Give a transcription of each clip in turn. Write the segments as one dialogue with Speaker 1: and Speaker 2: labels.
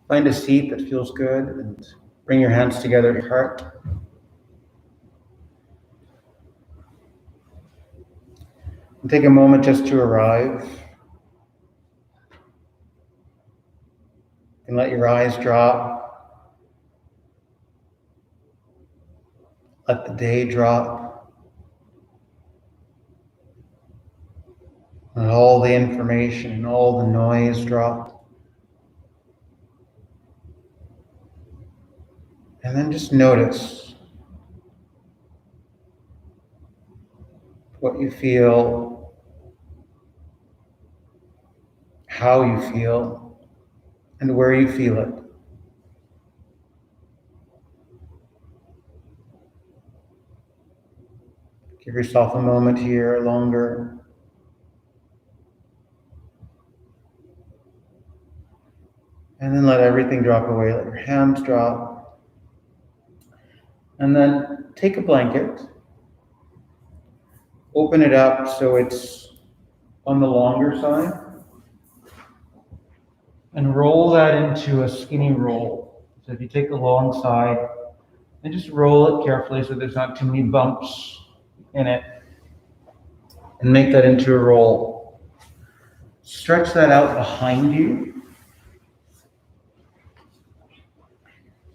Speaker 1: Find a seat that feels good and bring your hands together at your heart. And take a moment just to arrive. And let your eyes drop. Let the day drop. Let all the information and all the noise drop. And then just notice what you feel, how you feel, and where you feel it. Give yourself a moment here longer. And then let everything drop away. Let your hands drop. And then take a blanket. Open it up so it's on the longer side. And roll that into a skinny roll. So if you take the long side and just roll it carefully so there's not too many bumps in it. And make that into a roll. Stretch that out behind you.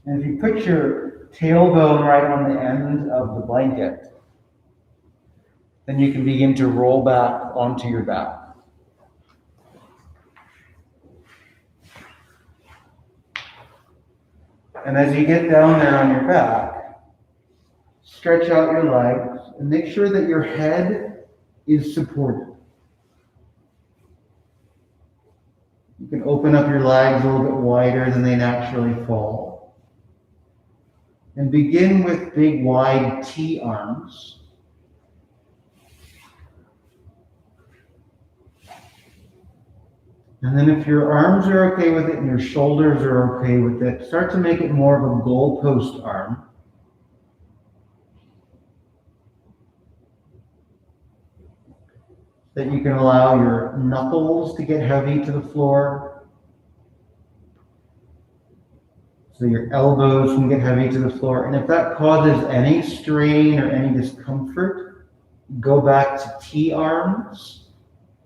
Speaker 1: And if you put your tailbone right on the end of the blanket, then you can begin to roll back onto your back. And as you get down there on your back, stretch out your legs and make sure that your head is supported. You can open up your legs a little bit wider than they naturally fall. And begin with big, wide T arms. And then if your arms are okay with it and your shoulders are okay with it, start to make it more of a goalpost arm. That you can allow your knuckles to get heavy to the floor. So your elbows can get heavy to the floor. And if that causes any strain or any discomfort, go back to T arms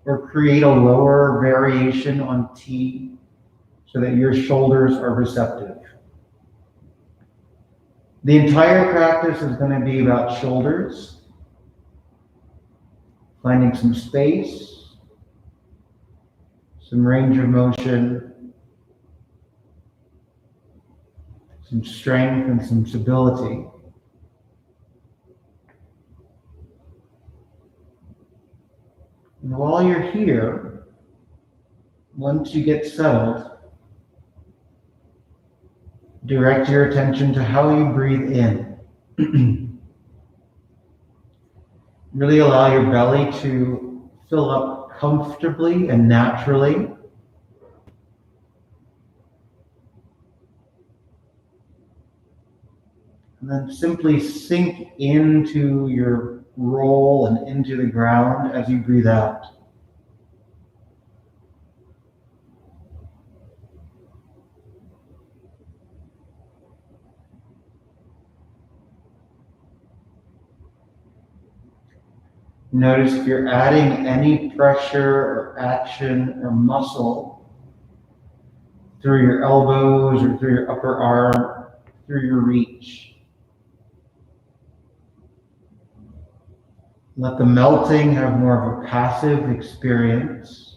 Speaker 1: or create a lower variation on T so that your shoulders are receptive. The entire practice is going to be about shoulders, finding some space, some range of motion, some strength and some stability. And while you're here, once you get settled, direct your attention to how you breathe in. Really allow your belly to fill up comfortably and naturally. And then simply sink into your roll and into the ground as you breathe out. Notice if you're adding any pressure or action or muscle through your elbows or through your upper arm, through your reach. Let the melting have more of a passive experience.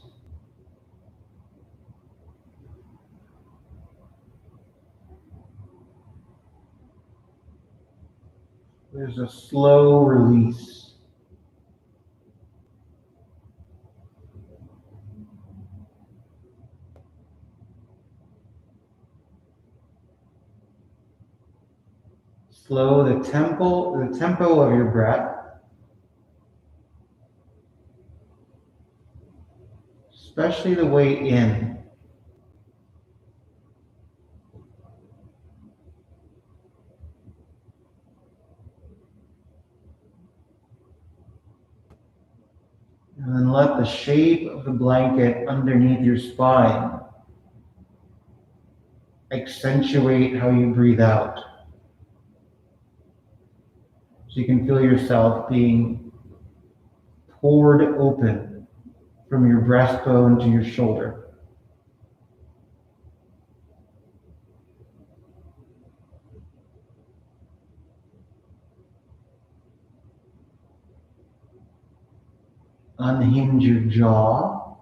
Speaker 1: There's a slow release. Slow the tempo of your breath. Especially the way in. And then let the shape of the blanket underneath your spine accentuate how you breathe out. So you can feel yourself being poured open from your breastbone to your shoulder. Unhinge your jaw.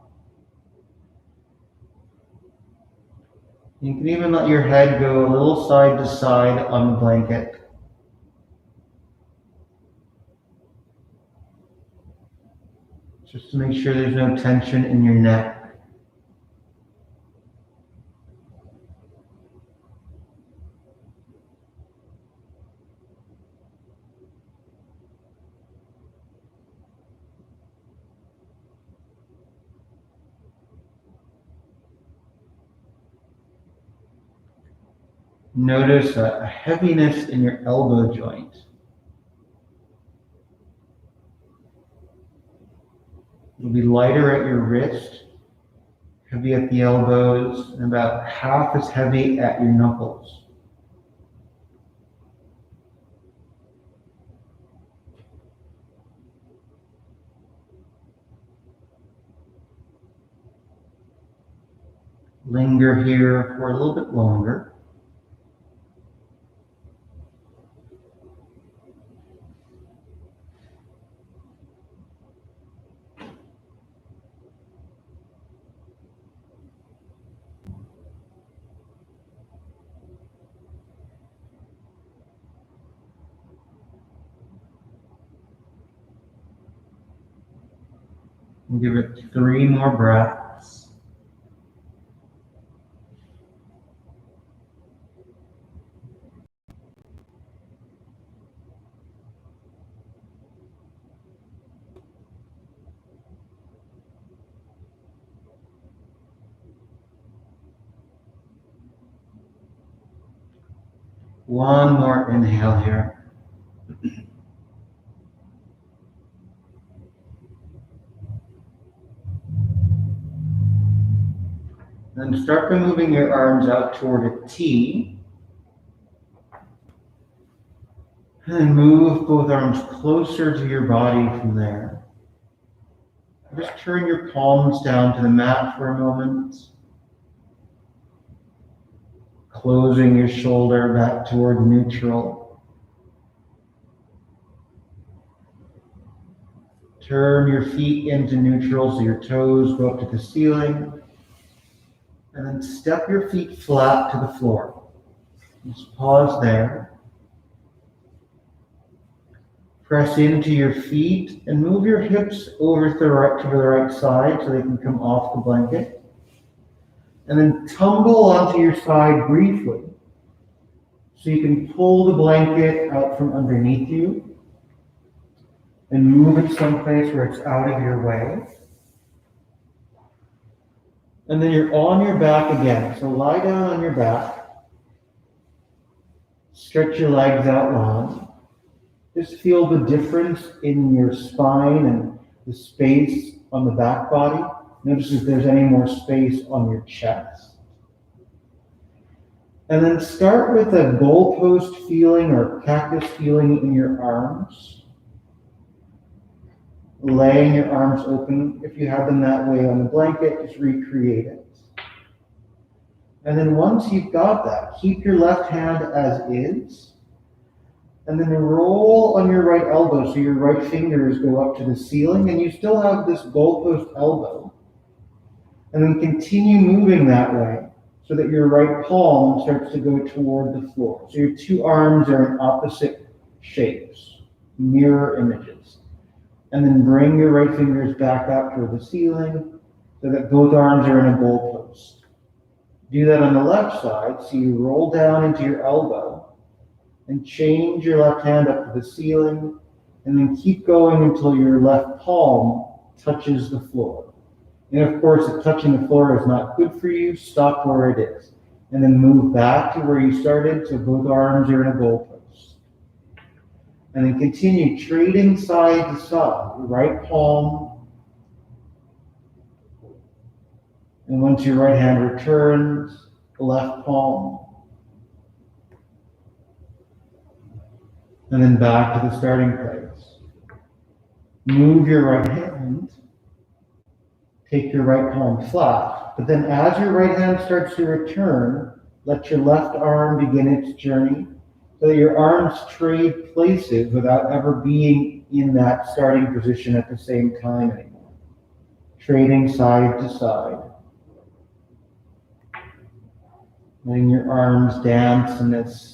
Speaker 1: You can even let your head go a little side to side on the blanket. Just to make sure there's no tension in your neck. Notice a heaviness in your elbow joint. It'll be lighter at your wrist, heavy at the elbows, and about half as heavy at your knuckles. Linger here for a little bit longer. And give it 3 more breaths. One more inhale here. Then start by moving your arms out toward a T. And move both arms closer to your body from there. Just turn your palms down to the mat for a moment. Closing your shoulder back toward neutral. Turn your feet into neutral so your toes go up to the ceiling. And then step your feet flat to the floor. Just pause there. Press into your feet and move your hips over to the right side so they can come off the blanket. And then tumble onto your side briefly so you can pull the blanket out from underneath you and move it someplace where it's out of your way. And then you're on your back again. So lie down on your back. Stretch your legs out long. Just feel the difference in your spine and the space on the back body. Notice if there's any more space on your chest. And then start with a goalpost feeling or cactus feeling in your arms. Laying your arms open, if you have them that way on the blanket, just recreate it. And then once you've got that, keep your left hand as is, and then roll on your right elbow so your right fingers go up to the ceiling, and you still have this goalpost elbow. And then continue moving that way so that your right palm starts to go toward the floor. So your 2 arms are in opposite shapes, mirror images. And then bring your right fingers back up toward the ceiling so that both arms are in a goalpost. Do that on the left side, so you roll down into your elbow and change your left hand up to the ceiling, and then keep going until your left palm touches the floor. And of course, if touching the floor is not good for you, stop where it is. And then move back to where you started, so both arms are in a goalpost. And then continue trading side to side, right palm. And once your right hand returns, left palm. And then back to the starting place. Move your right hand. Take your right palm flat. But then as your right hand starts to return, let your left arm begin its journey so that your arms trade places without ever being in that starting position at the same time anymore. Trading side to side. Letting your arms dance in this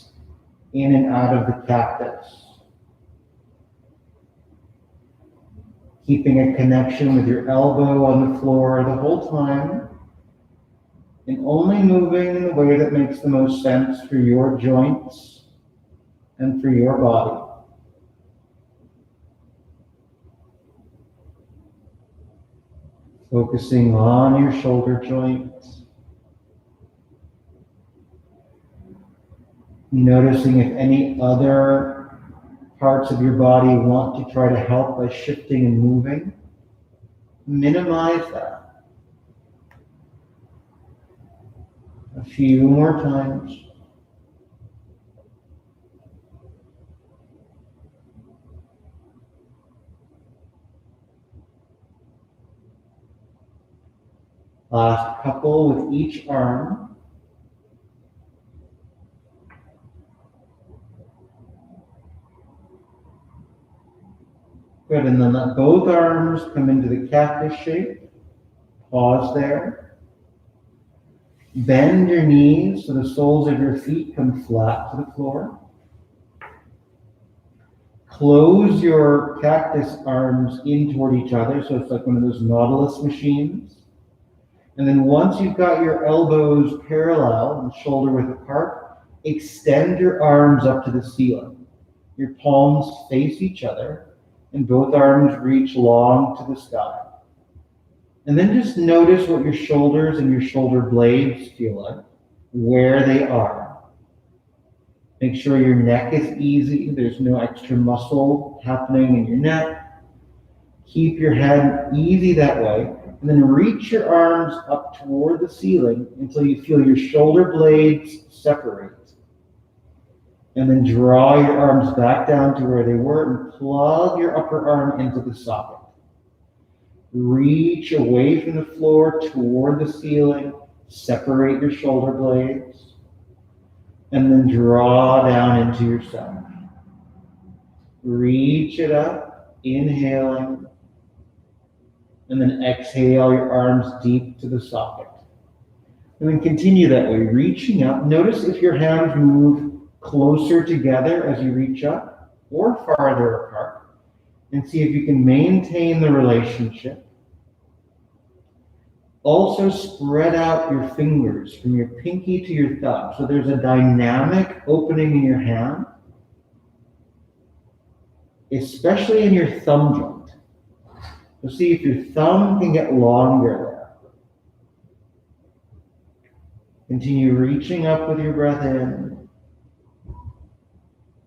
Speaker 1: in and out of the cactus. Keeping a connection with your elbow on the floor the whole time, and only moving in the way that makes the most sense for your joints and for your body. Focusing on your shoulder joints. Noticing if any other parts of your body want to try to help by shifting and moving. Minimize that. A few more times. Last couple with each arm. Good, and then let both arms come into the cactus shape. Pause there. Bend your knees so the soles of your feet come flat to the floor. Close your cactus arms in toward each other, so it's like one of those Nautilus machines. And then once you've got your elbows parallel and shoulder width apart, extend your arms up to the ceiling. Your palms face each other, and both arms reach long to the sky. And then just notice what your shoulders and your shoulder blades feel like, where they are. Make sure your neck is easy. There's no extra muscle happening in your neck. Keep your head easy that way. And then reach your arms up toward the ceiling until you feel your shoulder blades separate. And then draw your arms back down to where they were and plug your upper arm into the socket. Reach away from the floor toward the ceiling. Separate your shoulder blades. And then draw down into yourself. Reach it up, inhaling. And then exhale your arms deep to the socket. And then continue that way, reaching up. Notice if your hands move closer together as you reach up or farther apart, and see if you can maintain the relationship. Also spread out your fingers from your pinky to your thumb, so there's a dynamic opening in your hand, especially in your thumb joint. So see if your thumb can get longer there. Continue reaching up with your breath in.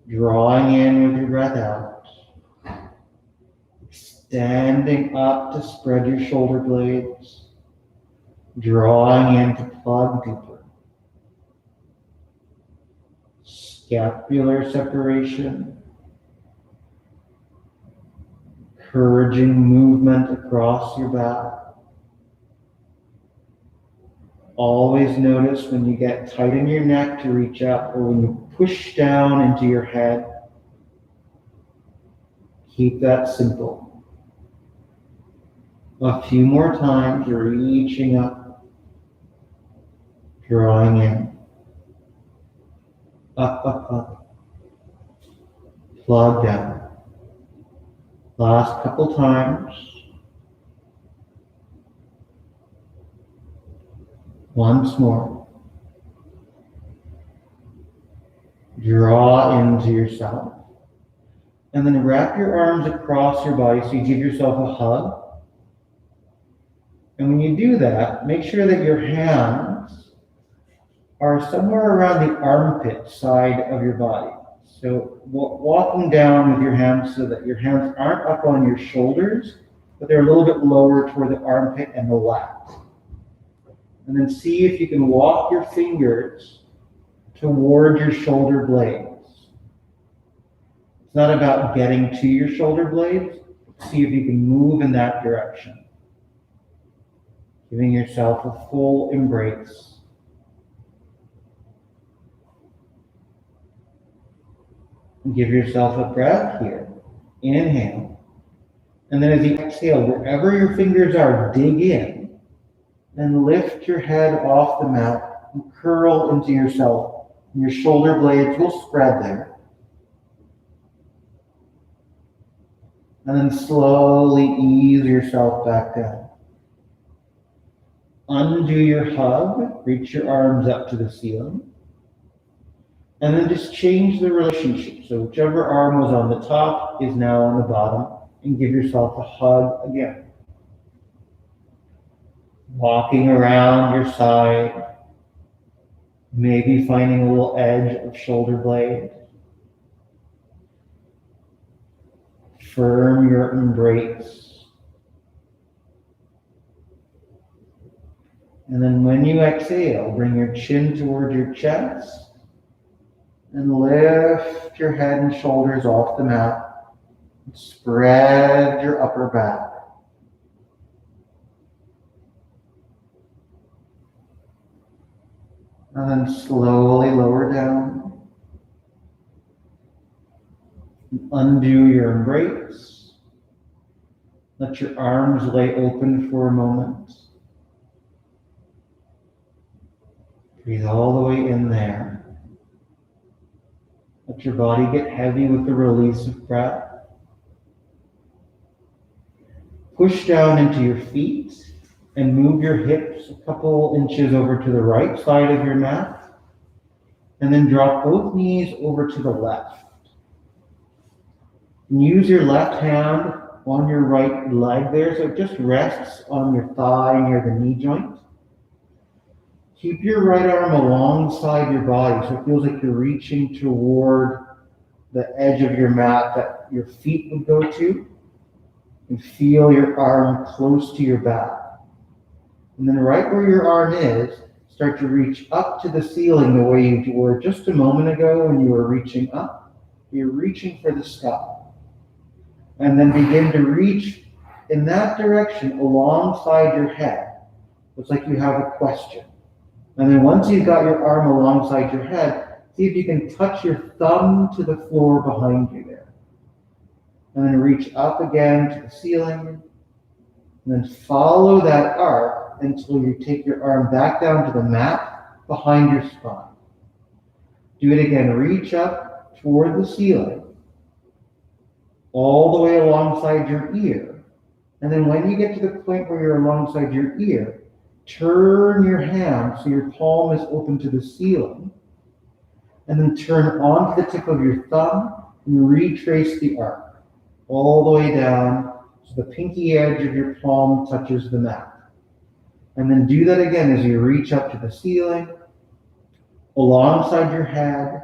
Speaker 1: Drawing in with your breath out. Extending up to spread your shoulder blades. Drawing in to plug deeper. Scapular separation. Encouraging movement across your back. Always notice when you get tight in your neck to reach up, or when you push down into your head. Keep that simple. A few more times, reaching up, drawing in. Up, up, up. Plug down. Last couple times. Once more. Draw into yourself. And then wrap your arms across your body so you give yourself a hug. And when you do that, make sure that your hands are somewhere around the armpit side of your body. So walking down with your hands so that your hands aren't up on your shoulders, but they're a little bit lower toward the armpit and the lap. And then see if you can walk your fingers toward your shoulder blades. not about getting to your shoulder blades. See if you can move in that direction. Giving yourself a full embrace. Give yourself a breath here. Inhale. And then as you exhale, wherever your fingers are, dig in. And lift your head off the mat and curl into yourself. And your shoulder blades will spread there. And then slowly ease yourself back down. Undo your hug. Reach your arms up to the ceiling. And then just change the relationship. So whichever arm was on the top is now on the bottom. And give yourself a hug again. Walking around your side. Maybe finding a little edge of shoulder blade. Firm your embrace. And then when you exhale, bring your chin toward your chest. And lift your head and shoulders off the mat. And spread your upper back. And then slowly lower down. And undo your embrace. Let your arms lay open for a moment. Breathe all the way in there. Let your body get heavy with the release of breath. Push down into your feet and move your hips a couple inches over to the right side of your mat. And then drop both knees over to the left. And use your left hand on your right leg there, so it just rests on your thigh near the knee joint. Keep your right arm alongside your body, so it feels like you're reaching toward the edge of your mat that your feet would go to. And feel your arm close to your back. And then right where your arm is, start to reach up to the ceiling the way you were just a moment ago when you were reaching up. You're reaching for the sky. And then begin to reach in that direction alongside your head. It's like you have a question. And then once you've got your arm alongside your head, see if you can touch your thumb to the floor behind you there. And then reach up again to the ceiling. And then follow that arc until you take your arm back down to the mat behind your spine. Do it again. Reach up toward the ceiling, all the way alongside your ear. And then when you get to the point where you're alongside your ear, turn your hand so your palm is open to the ceiling. And then turn onto the tip of your thumb and retrace the arc all the way down so the pinky edge of your palm touches the mat. And then do that again as you reach up to the ceiling, alongside your head,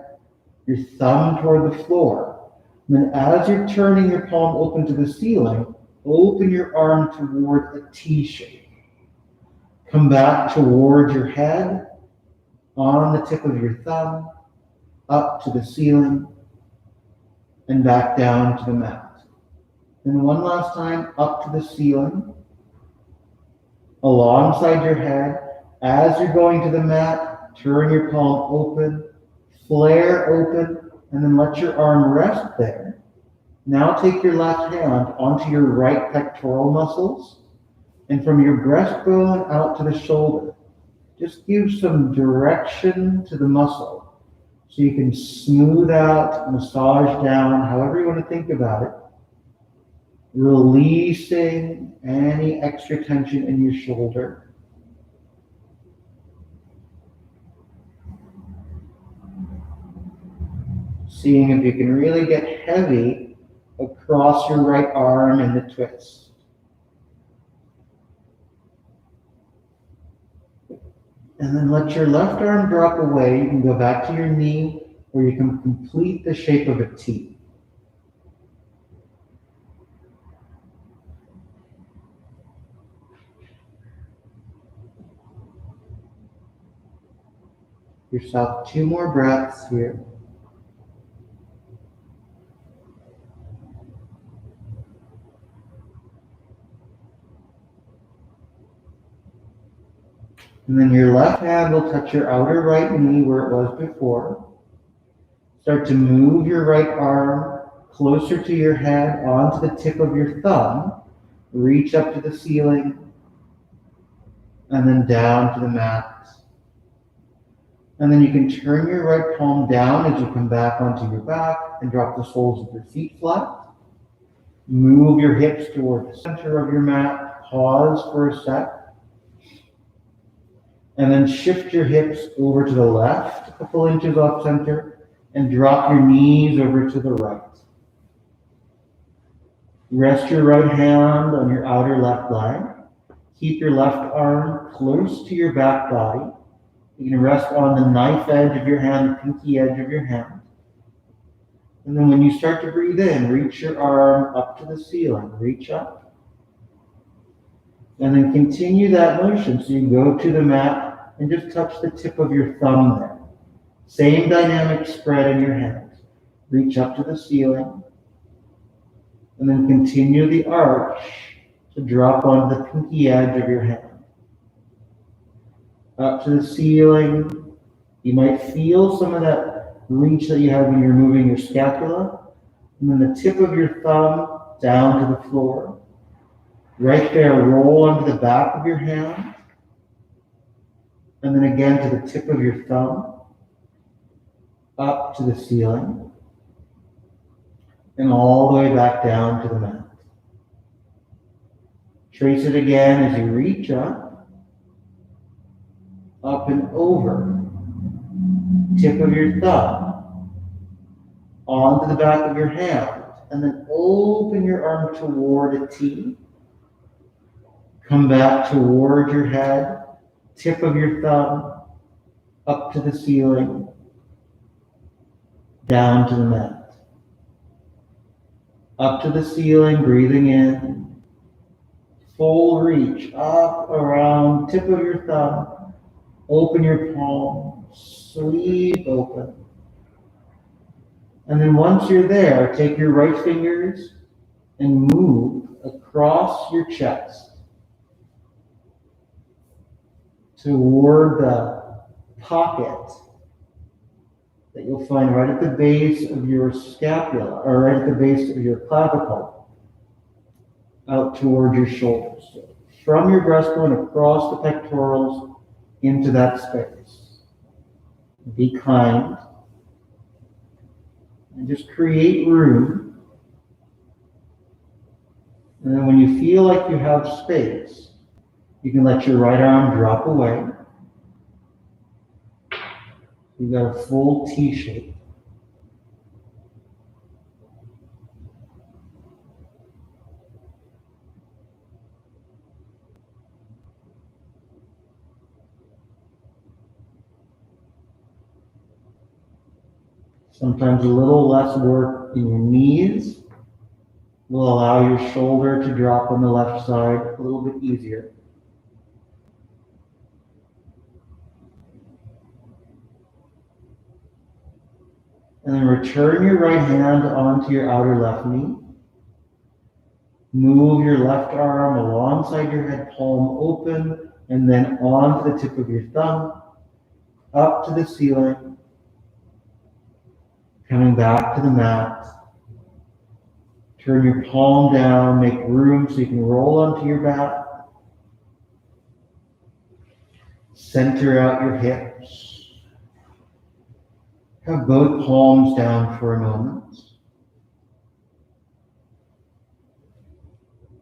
Speaker 1: your thumb toward the floor. And then as you're turning your palm open to the ceiling, open your arm toward a T shape. Come back toward your head, on the tip of your thumb, up to the ceiling, and back down to the mat. Then one last time, up to the ceiling, alongside your head. As you're going to the mat, turn your palm open, flare open, and then let your arm rest there. Now take your left hand onto your right pectoral muscles, and from your breastbone out to the shoulder, just give some direction to the muscle so you can smooth out, massage down, however you want to think about it, releasing any extra tension in your shoulder. Seeing if you can really get heavy across your right arm in the twist. And then let your left arm drop away. You can go back to your knee, or you can complete the shape of a T. Give yourself 2 more breaths here. And then your left hand will touch your outer right knee where it was before. Start to move your right arm closer to your head onto the tip of your thumb. Reach up to the ceiling and then down to the mat. And then you can turn your right palm down as you come back onto your back and drop the soles of your feet flat. Move your hips toward the center of your mat. Pause for a sec. And then shift your hips over to the left, a couple inches off center, and drop your knees over to the right. Rest your right hand on your outer left leg. Keep your left arm close to your back body. You can rest on the knife edge of your hand, the pinky edge of your hand. And then when you start to breathe in, reach your arm up to the ceiling. Reach up. And then continue that motion. So you go to the mat and just touch the tip of your thumb there. Same dynamic spread in your hands. Reach up to the ceiling. And then continue the arch to drop onto the pinky edge of your hand. Up to the ceiling. You might feel some of that reach that you have when you're moving your scapula. And then the tip of your thumb down to the floor. Right there, roll onto the back of your hand. And then again to the tip of your thumb. Up to the ceiling. And all the way back down to the mat. Trace it again as you reach up and over. Tip of your thumb onto the back of your hand, and then open your arm toward a T. Come back toward your head, tip of your thumb up to the ceiling, down to the mat. Up to the ceiling, breathing in. Full reach, up, around, tip of your thumb. Open your palm, sweep open. And then once you're there, take your right fingers and move across your chest toward the pocket that you'll find right at the base of your scapula, or right at the base of your clavicle, out toward your shoulders. So from your breastbone across the pectorals into that space. Be kind. And just create room. And then when you feel like you have space, you can let your right arm drop away. You've got a full T shape. Sometimes a little less work in your knees will allow your shoulder to drop on the left side a little bit easier. And then return your right hand onto your outer left knee. Move your left arm alongside your head, palm open, and then onto the tip of your thumb, up to the ceiling. Coming back to the mat. Turn your palm down, make room so you can roll onto your back. Center out your hips. Have both palms down for a moment.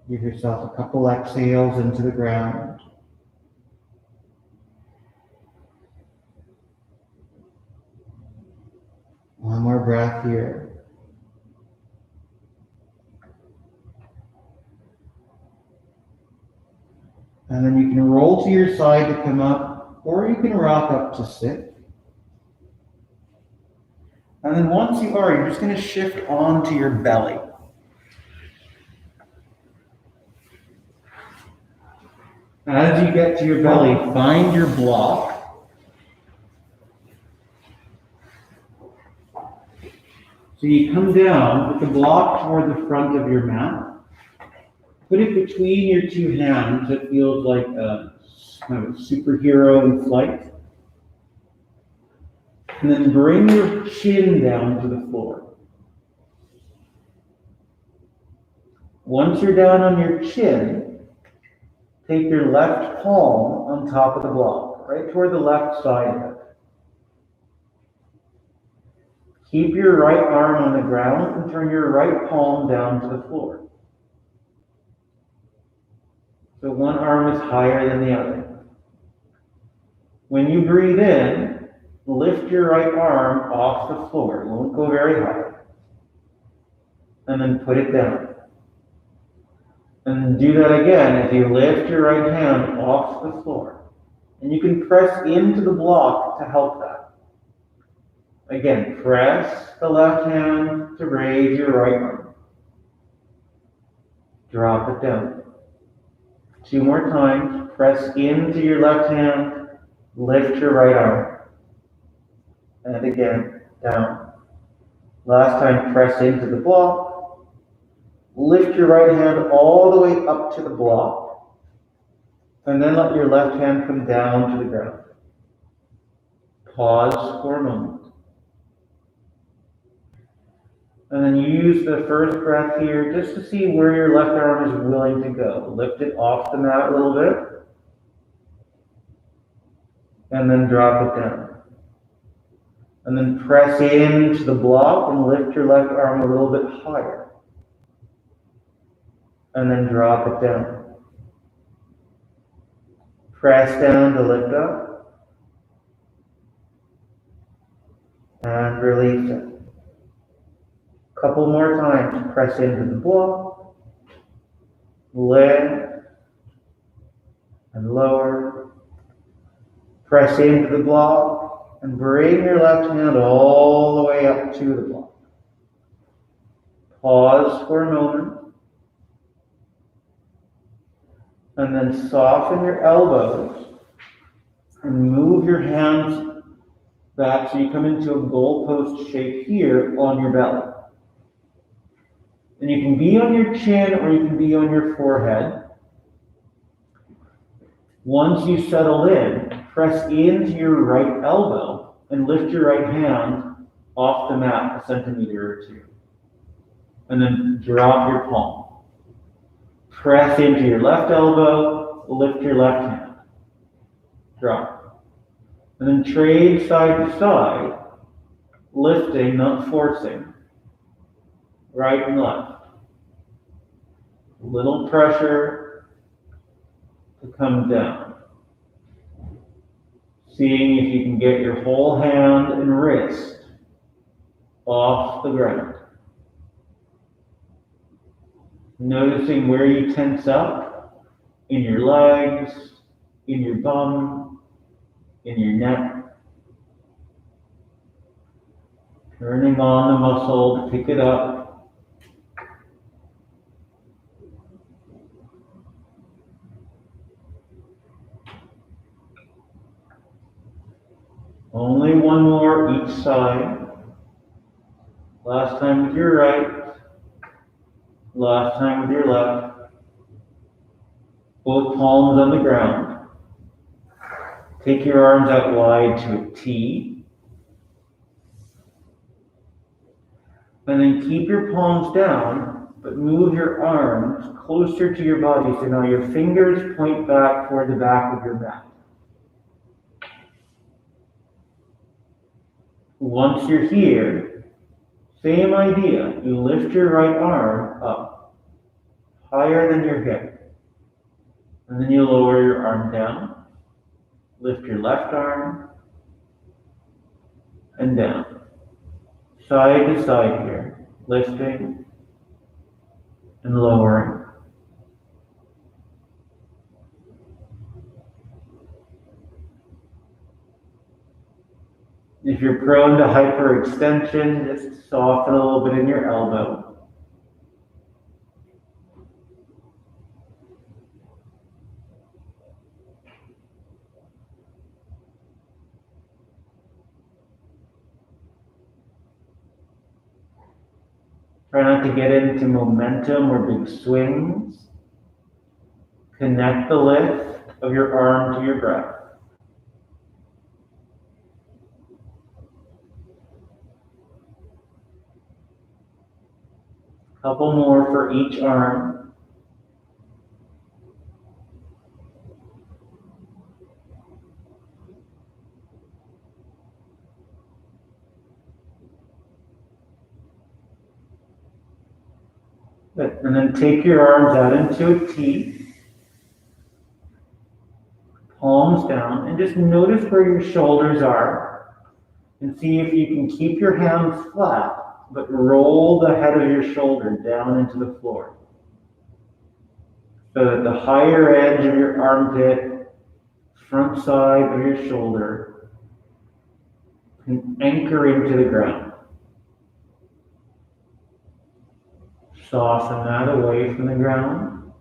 Speaker 1: Give yourself a couple exhales into the ground. One more breath here. And then you can roll to your side to come up, or you can rock up to sit. And then once you are, you're just going to shift onto your belly. As you get to your belly, find your block. So you come down with the block toward the front of your mat. Put it between your two hands. It feels like a kind of a superhero in flight. And then bring your chin down to the floor. Once you're down on your chin, take your left palm on top of the block, right toward the left side of it. Keep your right arm on the ground and turn your right palm down to the floor. So one arm is higher than the other. When you breathe in, lift your right arm off the floor. It won't go very high. And then put it down. And then do that again as you lift your right hand off the floor. And you can press into the block to help that. Again, press the left hand to raise your right arm. Drop it down. 2 more times. Press into your left hand. Lift your right arm. And again, down. Last time, press into the block. Lift your right hand all the way up to the block. And then let your left hand come down to the ground. Pause for a moment. And then use the first breath here just to see where your left arm is willing to go. Lift it off the mat a little bit. And then drop it down. And then press into the block and lift your left arm a little bit higher. And then drop it down. Press down to lift up. And release it. Couple more times, press into the block, lift, and lower. Press into the block, and bring your left hand all the way up to the block. Pause for a moment, and then soften your elbows, and move your hands back so you come into a goalpost shape here on your belly. And you can be on your chin or you can be on your forehead. Once you settle in, press into your right elbow and lift your right hand off the mat a centimeter or 2. And then drop your palm. Press into your left elbow, lift your left hand. Drop. And then trade side to side, lifting, not forcing. Right and left. A little pressure to come down. Seeing if you can get your whole hand and wrist off the ground. Noticing where you tense up in your legs, in your bum, in your neck. Turning on the muscle to pick it up. Only one more each side. Last time with your right. Last time with your left. Both palms on the ground. Take your arms out wide to a T. And then keep your palms down, but move your arms closer to your body so now your fingers point back toward the back of your mat. Once you're here, same idea. You lift your right arm up, higher than your hip. And then you lower your arm down. Lift your left arm and down. Side to side here, lifting and lowering. If you're prone to hyperextension, just soften a little bit in your elbow. Try not to get into momentum or big swings. Connect the lift of your arm to your breath. Couple more for each arm. Good. And then take your arms out into a T. Palms down, and just notice where your shoulders are. And see if you can keep your hands flat, but roll the head of your shoulder down into the floor. So that the higher edge of your armpit, front side of your shoulder, can anchor into the ground. Soften that away from the ground,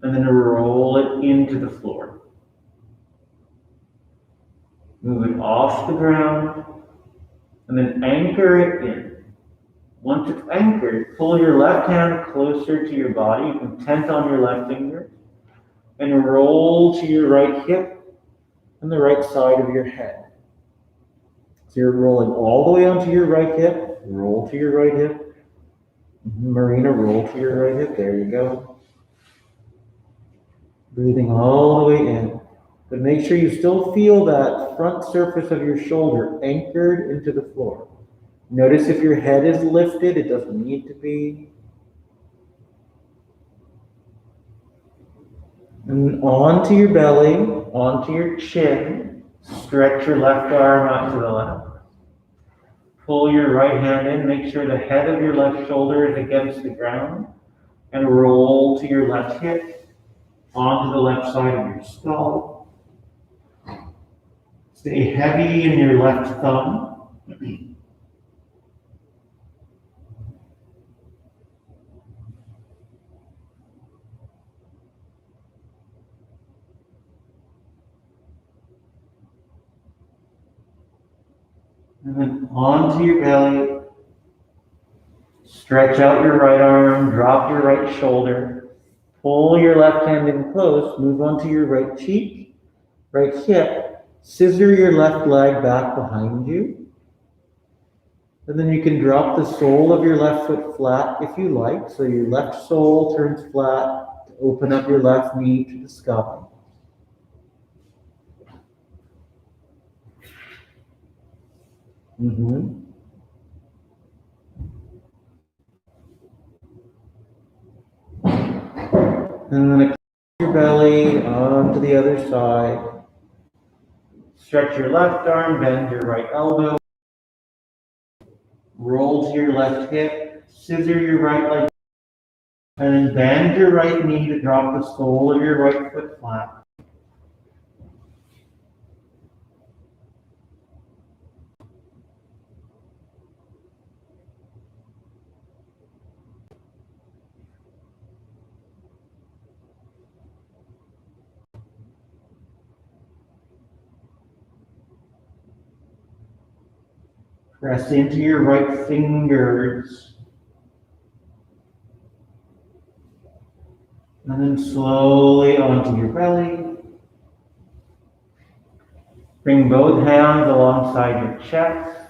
Speaker 1: and then roll it into the floor. Move it off the ground, and then anchor it in. Once it's anchored, pull your left hand closer to your body. You can tent on your left finger, and roll to your right hip and the right side of your head. So you're rolling all the way onto your right hip, roll to your right hip. Marina, roll to your right hip. There you go. Breathing all the way in. But make sure you still feel that front surface of your shoulder anchored into the floor. Notice if your head is lifted, it doesn't need to be. And onto your belly, onto your chin. Stretch your left arm out to the left. Pull your right hand in. Make sure the head of your left shoulder is against the ground. And roll to your left hip, onto the left side of your skull. Stay heavy in your left thumb. And then onto your belly. Stretch out your right arm, drop your right shoulder. Pull your left hand in close, move onto your right cheek, right hip. Scissor your left leg back behind you. And then you can drop the sole of your left foot flat if you like. So your left sole turns flat to open up your left knee to the sky. And then extend your belly onto the other side. Stretch your left arm, bend your right elbow. Roll to your left hip, scissor your right leg, and then bend your right knee to drop the sole of your right foot flat. Press into your right fingers. And then slowly onto your belly. Bring both hands alongside your chest.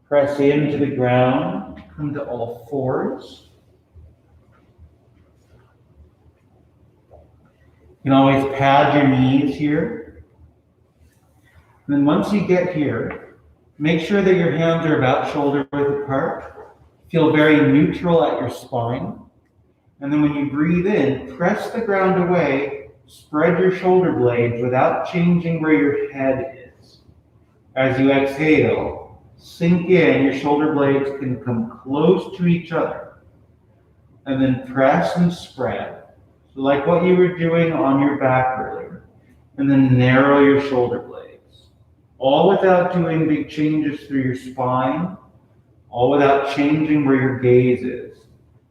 Speaker 1: Press into the ground. Come to all fours. You can always pad your knees here. And then once you get here, make sure that your hands are about shoulder width apart. Feel very neutral at your spine. And then when you breathe in, press the ground away, spread your shoulder blades without changing where your head is. As you exhale, sink in, your shoulder blades can come close to each other. And then press and spread. So like what you were doing on your back earlier. And then narrow your shoulder blades. All without doing big changes through your spine, all without changing where your gaze is.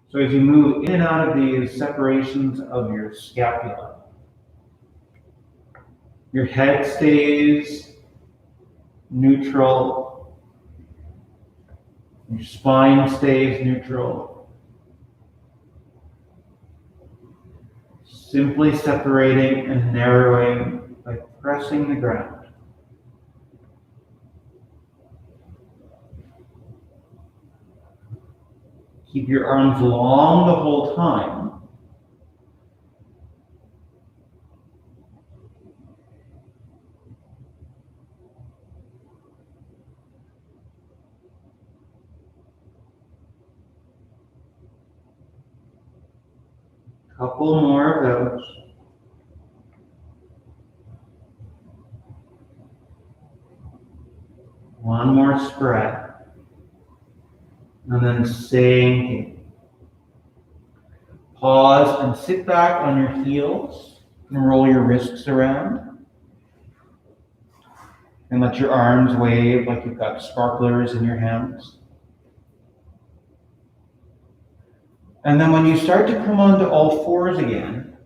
Speaker 1: So as you move in and out of these separations of your scapula, your head stays neutral, your spine stays neutral. Simply separating and narrowing by pressing the ground. Keep your arms long the whole time. Couple more of those. One more spread. And then sinking. Pause and sit back on your heels and roll your wrists around. And let your arms wave like you've got sparklers in your hands. And then when you start to come onto all fours again,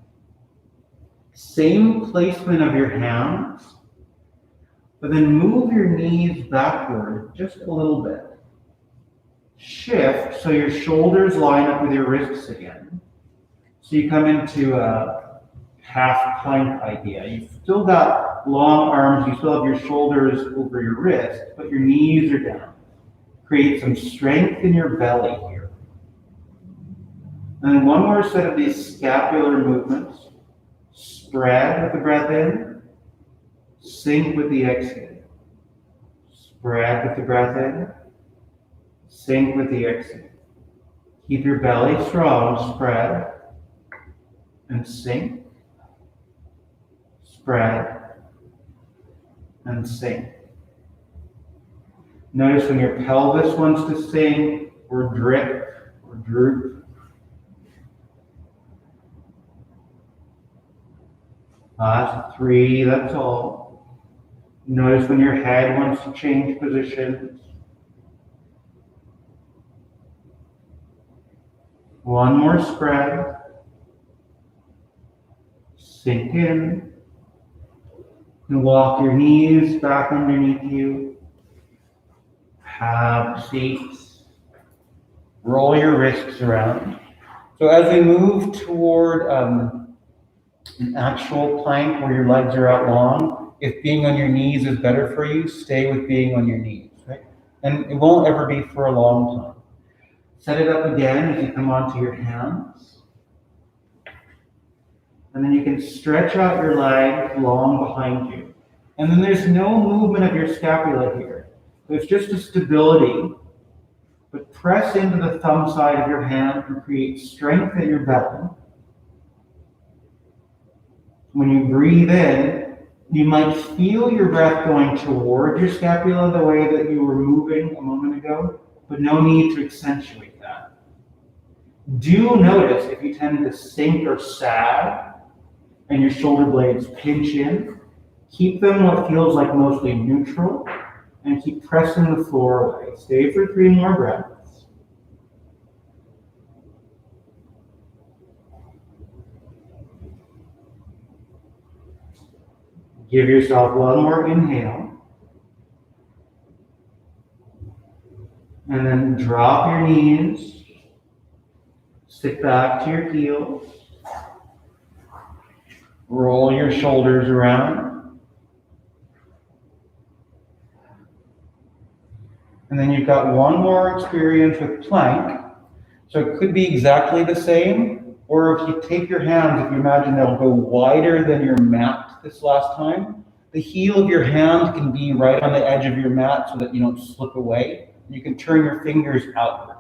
Speaker 1: same placement of your hands, but then move your knees backward just a little bit. Shift so your shoulders line up with your wrists again. So you come into a half plank idea. You've still got long arms, you still have your shoulders over your wrists, but your knees are down. Create some strength in your belly here. And then one more set of these scapular movements. Spread with the breath in, sink with the exhale. Spread with the breath in, sink with the exhale. Keep your belly strong, spread, and sink. Spread, and sink. Notice when your pelvis wants to sink, or drip, or droop. Last 3, that's all. Notice when your head wants to change positions. One more spread. Sink in. And walk your knees back underneath you. Have seats. Roll your wrists around. So as we move toward an actual plank where your legs are out long, if being on your knees is better for you, stay with being on your knees, right? And it won't ever be for a long time. Set it up again as you come onto your hands. And then you can stretch out your legs long behind you. And then there's no movement of your scapula here. There's just a stability, but press into the thumb side of your hand and create strength in your belly. When you breathe in, you might feel your breath going toward your scapula the way that you were moving a moment ago, but no need to accentuate that. Do notice if you tend to sink or sag and your shoulder blades pinch in, keep them what feels like mostly neutral and keep pressing the floor away. Stay for 3 more breaths. Give yourself one more inhale. And then drop your knees. Sit back to your heels. Roll your shoulders around. And then you've got one more experience with plank. So it could be exactly the same. Or if you take your hands, if you imagine they'll go wider than your mat this last time, the heel of your hand can be right on the edge of your mat so that you don't slip away. You can turn your fingers outward.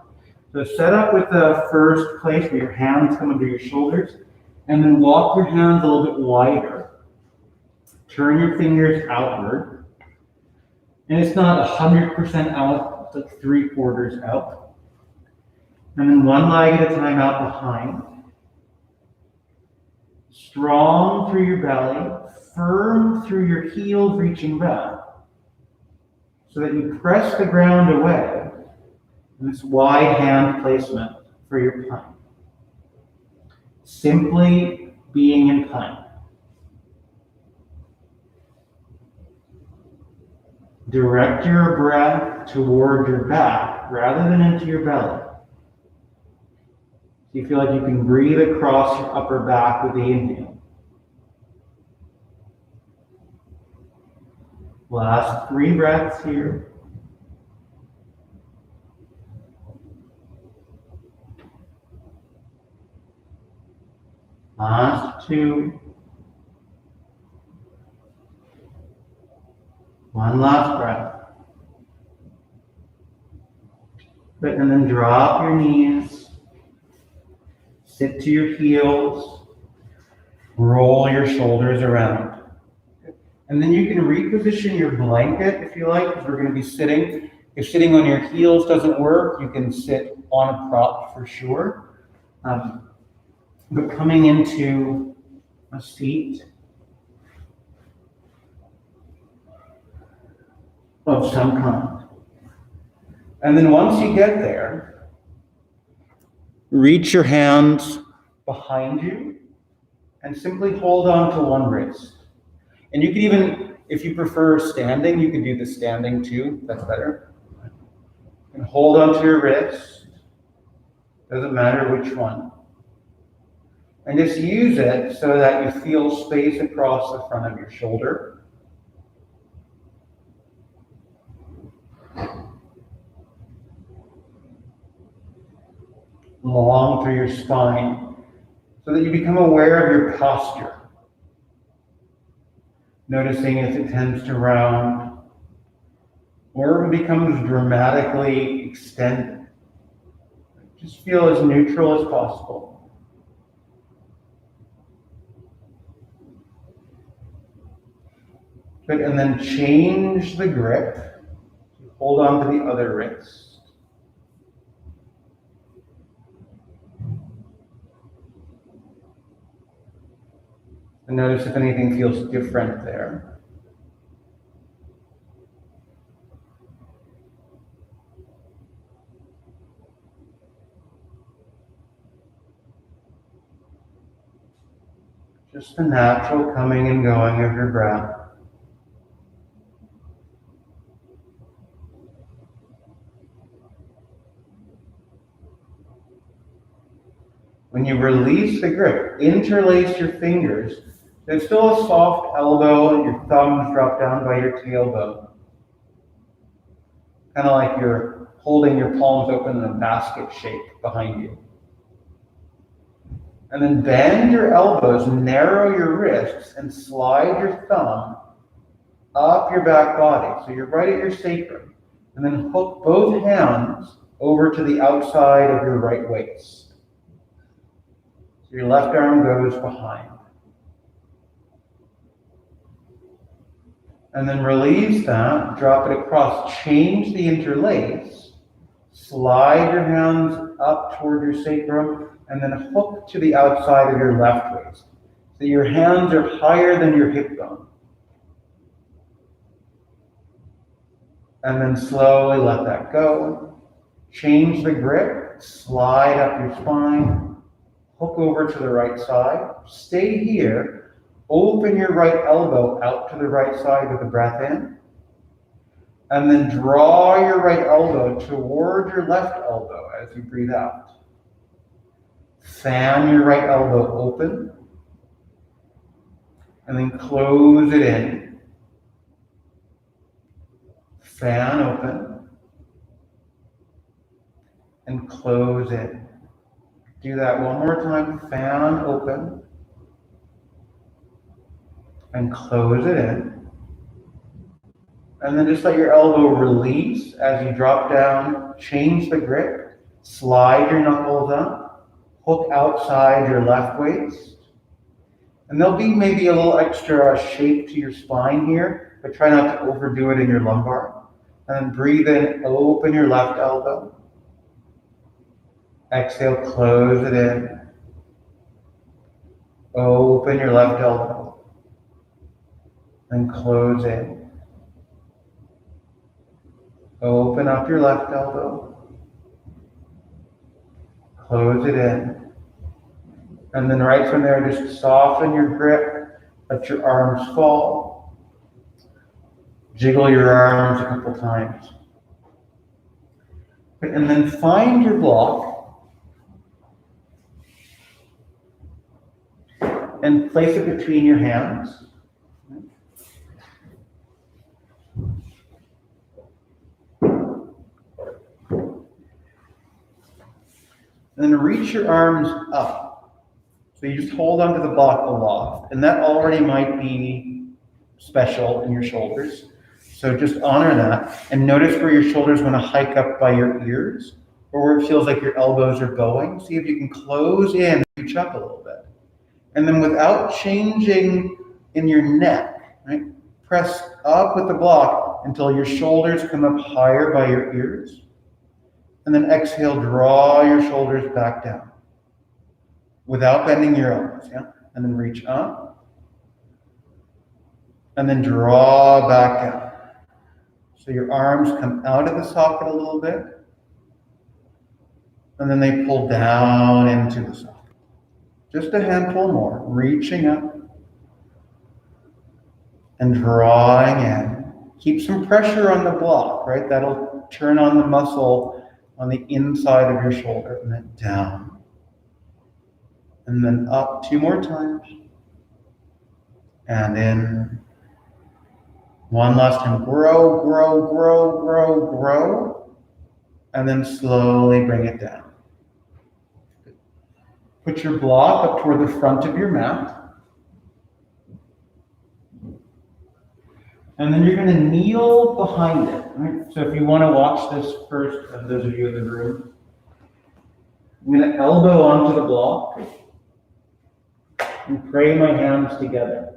Speaker 1: So set up with the first place where your hands come under your shoulders, and then walk your hands a little bit wider. Turn your fingers outward. And it's not 100% out, it's like 3/4 out. And then one leg at a time out behind. Strong through your belly, firm through your heels reaching back, so that you press the ground away in this wide hand placement for your plank. Simply being in plank. Direct your breath toward your back rather than into your belly. So you feel like you can breathe across your upper back with the inhale. Last 3 breaths here. Last 2. One last breath. Good, and then drop your knees. Sit to your heels. Roll your shoulders around. And then you can reposition your blanket if you like, because we're going to be sitting. If sitting on your heels doesn't work, you can sit on a prop for sure. But coming into a seat of some kind. And then once you get there, reach your hands behind you and simply hold on to one wrist. And you can even, if you prefer standing, you can do the standing too. That's better. And hold on to your wrist. Doesn't matter which one. And just use it so that you feel space across the front of your shoulder. Long through your spine, so that you become aware of your posture. Noticing if it tends to round, or if it becomes dramatically extended. Just feel as neutral as possible. Good, and then change the grip. Hold on to the other wrist. And notice if anything feels different there. Just the natural coming and going of your breath. When you release the grip, interlace your fingers. There's still a soft elbow, and your thumbs drop down by your tailbone. Kind of like you're holding your palms open in a basket shape behind you. And then bend your elbows, narrow your wrists, and slide your thumb up your back body. So you're right at your sacrum. And then hook both hands over to the outside of your right waist. So your left arm goes behind. And then release that, drop it across, change the interlace, slide your hands up toward your sacrum, and then hook to the outside of your left waist. So your hands are higher than your hip bone. And then slowly let that go. Change the grip, slide up your spine, hook over to the right side, stay here. Open your right elbow out to the right side with the breath in. And then draw your right elbow toward your left elbow as you breathe out. Fan your right elbow open. And then close it in. Fan open. And close in. Do that one more time. Fan open. And close it in. And then just let your elbow release as you drop down. Change the grip. Slide your knuckles up. Hook outside your left waist. And there'll be maybe a little extra shape to your spine here, but try not to overdo it in your lumbar. And then breathe in, open your left elbow. Exhale, close it in. Open your left elbow. And close in. Open up your left elbow. Close it in. And then right from there, just soften your grip. Let your arms fall. Jiggle your arms a couple times. And then find your block. and place it between your hands. And then reach your arms up. So you just hold onto the block aloft, and that already might be special in your shoulders. So just honor that, and notice where your shoulders want to hike up by your ears, or where it feels like your elbows are going. See if you can close in, reach up a little bit. And then without changing in your neck, right, press up with the block until your shoulders come up higher by your ears. And then exhale, draw your shoulders back down without bending your elbows, yeah? And then reach up. And then draw back down. So your arms come out of the socket a little bit. And then they pull down into the socket. Just a handful more, reaching up and drawing in. Keep some pressure on the block, right? That'll turn on the muscle on the inside of your shoulder, and then down. And then up 2 more times. And in. One last time. Grow, grow, grow, grow, grow. And then slowly bring it down. Put your block up toward the front of your mat. And then you're going to kneel behind it. Right? So if you want to watch this first, those of you in the room, I'm going to elbow onto the block and pray my hands together.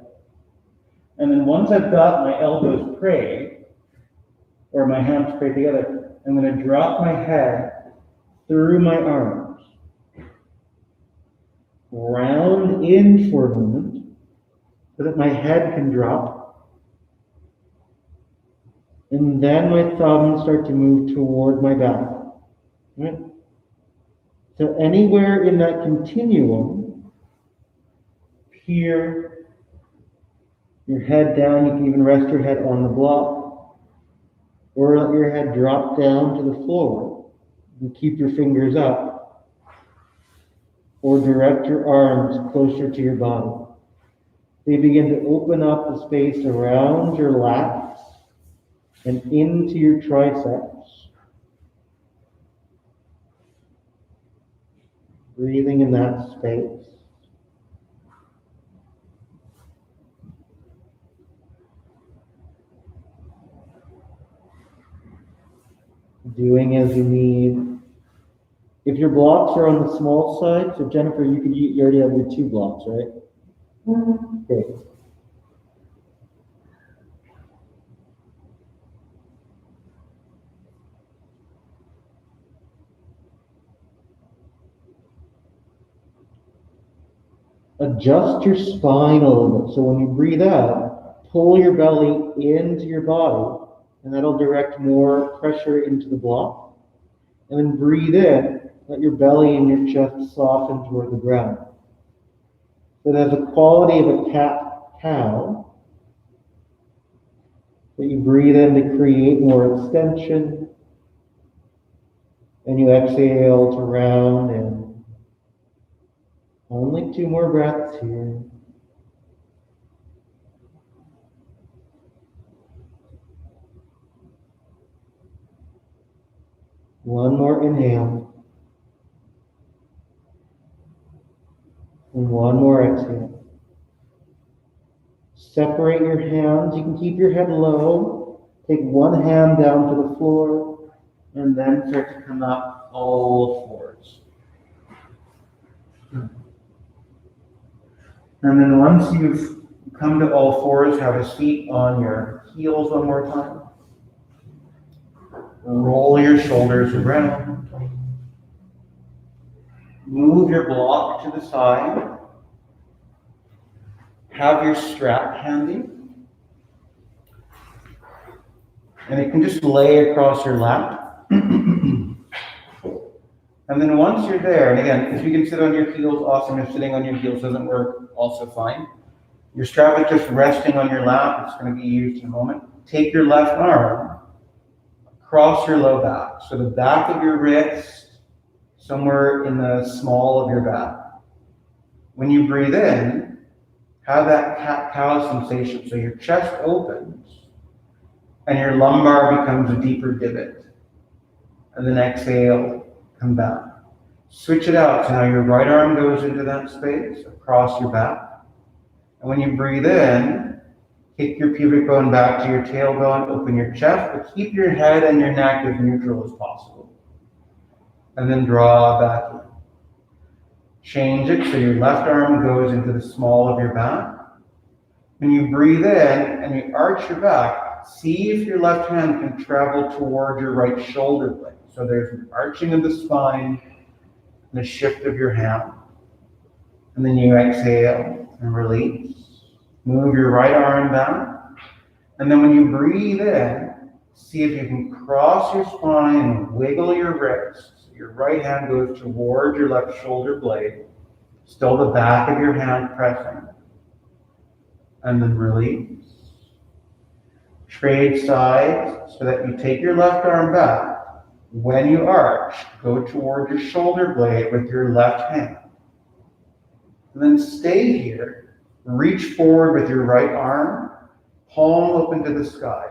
Speaker 1: And then once I've got my elbows prayed, or my hands prayed together, I'm going to drop my head through my arms. Round in for a moment so that my head can drop. And then my thumbs start to move toward my back. Right? So anywhere in that continuum, here, your head down, you can even rest your head on the block, or let your head drop down to the floor and keep your fingers up, or direct your arms closer to your body. They begin to open up the space around your lats and into your triceps. Breathing in that space. Doing as you need. If your blocks are on the small side, so Jennifer, you already have your 2 blocks, right? Mm-hmm. Okay. Adjust your spine a little bit. So when you breathe out, pull your belly into your body, and that'll direct more pressure into the block. And then breathe in, let your belly and your chest soften toward the ground. So it has the quality of a cat-cow. That you breathe in to create more extension, and you exhale to round in. Only 2 more breaths here. One more inhale. And one more exhale. Separate your hands. You can keep your head low. Take one hand down to the floor, and then start to come up all 4s. And then once you've come to all 4s, have a seat on your heels one more time. Roll your shoulders around. Move your block to the side. Have your strap handy. And it can just lay across your lap. And then once you're there, and again, if you can sit on your heels, awesome. If sitting on your heels doesn't work, also fine. Your strap is just resting on your lap. It's going to be used in a moment. Take your left arm across your low back. So the back of your wrist, somewhere in the small of your back. When you breathe in, Have that cat-cow sensation. So your chest opens and your lumbar becomes a deeper divot. And then exhale, come back. Switch it out. So now your right arm goes into that space across your back. And when you breathe in, kick your pubic bone back to your tailbone, open your chest, but keep your head and your neck as neutral as possible. And then draw back in. Change it so your left arm goes into the small of your back. When you breathe in and you arch your back, see if your left hand can travel toward your right shoulder blade. So there's an arching of the spine and a shift of your hand. And then you exhale and release. Move your right arm down. And then when you breathe in, see if you can cross your spine and wiggle your wrist. Your right hand goes toward your left shoulder blade. Still the back of your hand pressing. And then release. Trade sides so that you take your left arm back. When you arch, go toward your shoulder blade with your left hand. And then stay here. Reach forward with your right arm, palm open to the sky.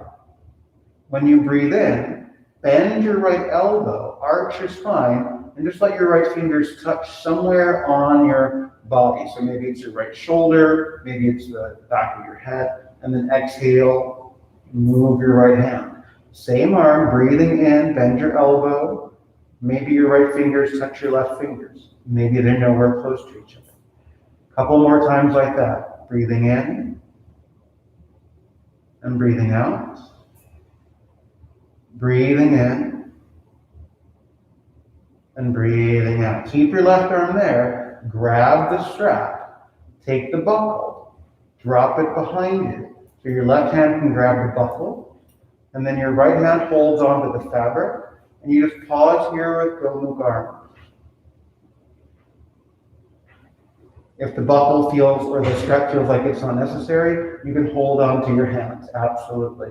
Speaker 1: When you breathe in, bend your right elbow, arch your spine, and just let your right fingers touch somewhere on your body. So maybe it's your right shoulder, maybe it's the back of your head, and then exhale, move your right hand. Same arm, breathing in, bend your elbow. Maybe your right fingers touch your left fingers. Maybe they're nowhere close to each other. A couple more times like that. Breathing in and breathing out. Breathing in and breathing out. Keep your left arm there. Grab the strap. Take the buckle. Drop it behind you. So your left hand can grab the buckle. And then your right hand holds onto the fabric. And you just pause here with Gomukh arms. If the buckle feels or the strap feels like it's not necessary, you can hold on to your hands. Absolutely.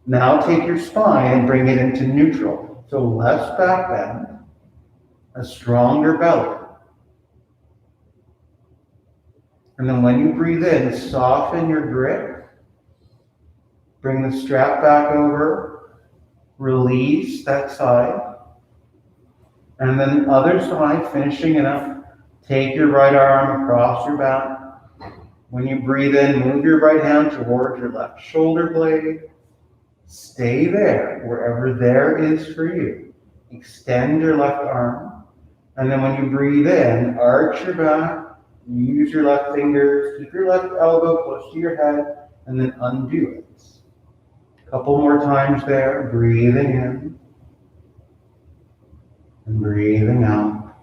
Speaker 1: Now take your spine and bring it into neutral. So less back bend, a stronger belly. And then when you breathe in, soften your grip. Bring the strap back over. Release that side. And then the other side, finishing it up. Take your right arm across your back. When you breathe in, move your right hand towards your left shoulder blade. Stay there, wherever there is for you. Extend your left arm. And then when you breathe in, arch your back. Use your left fingers. Keep your left elbow close to your head. And then undo it. A couple more times there. Breathing in. And breathing out.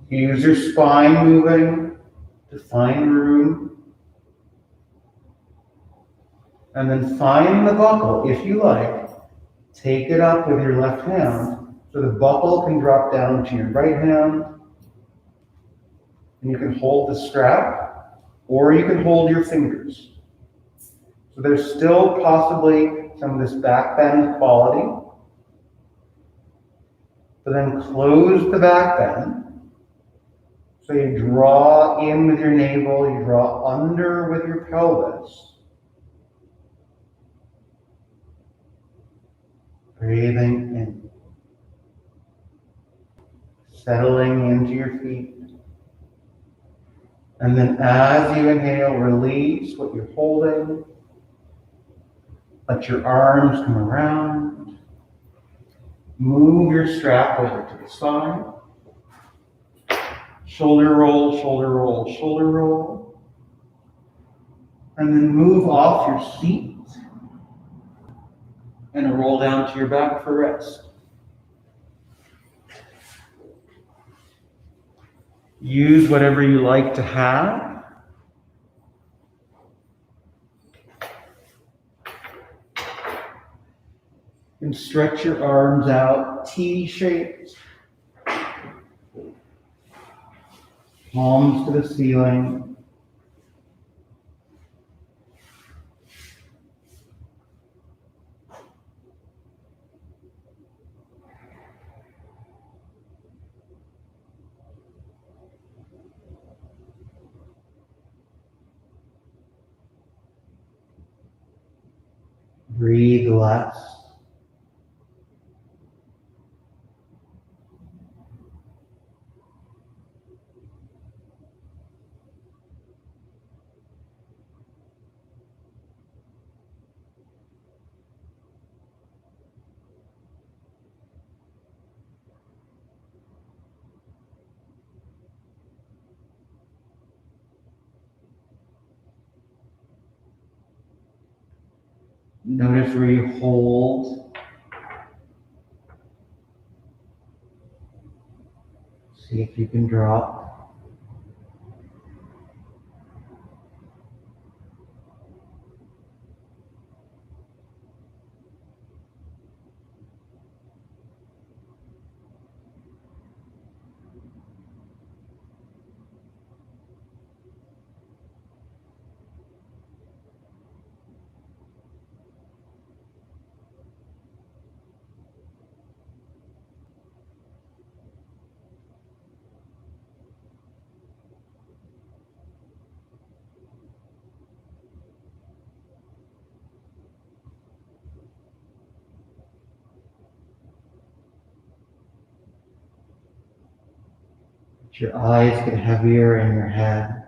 Speaker 1: Use your spine moving to find room. And then find the buckle, if you like. Take it up with your left hand so the buckle can drop down to your right hand. And you can hold the strap, or you can hold your fingers. So there's still possibly some of this back bend quality. But then close the back bend. So you draw in with your navel, you draw under with your pelvis. Breathing in. Settling into your feet. And then as you inhale, release what you're holding. Let your arms come around. Move your strap over to the side. Shoulder roll, shoulder roll, shoulder roll. And then move off your seat and roll down to your back for rest. Use whatever you like to have. And stretch your arms out, T-shaped. Palms to the ceiling. Breathe less. Notice where you hold. See if you can drop. Let your eyes get heavier in your head.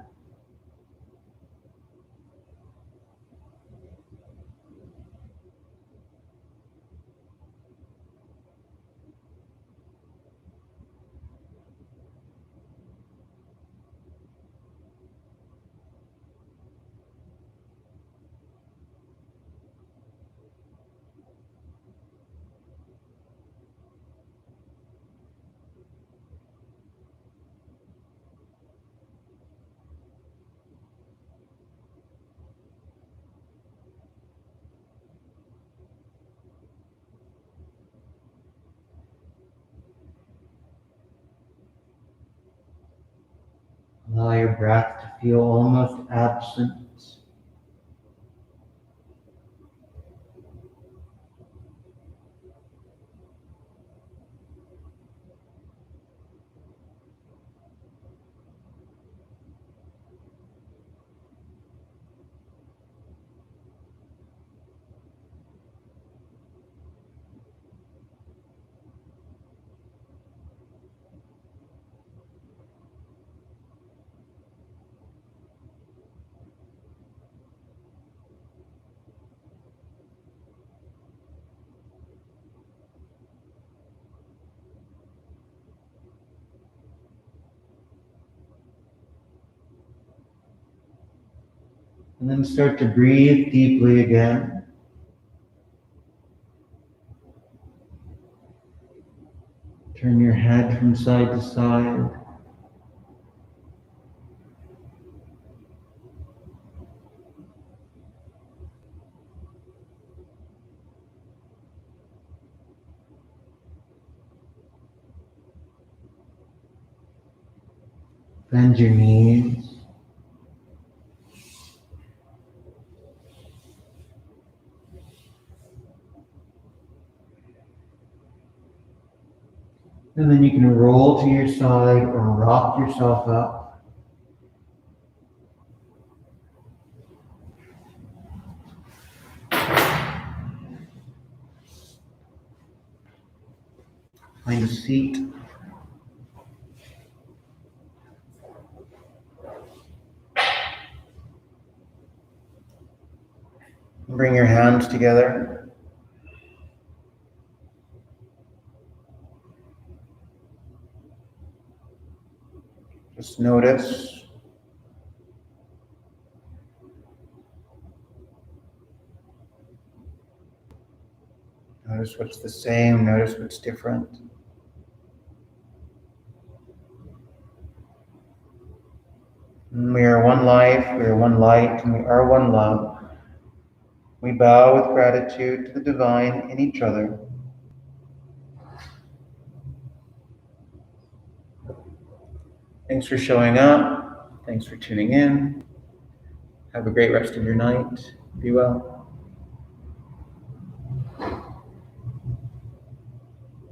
Speaker 1: Allow your breath to feel almost absent. And then start to breathe deeply again. Turn your head from side to side. Bend your knees. And then you can roll to your side or rock yourself up. Find a seat. Bring your hands together. Just notice. Notice what's the same, notice what's different. And we are one life, we are one light, and we are one love. We bow with gratitude to the divine in each other. Thanks for showing up. Thanks for tuning in. Have a great rest of your night. Be well.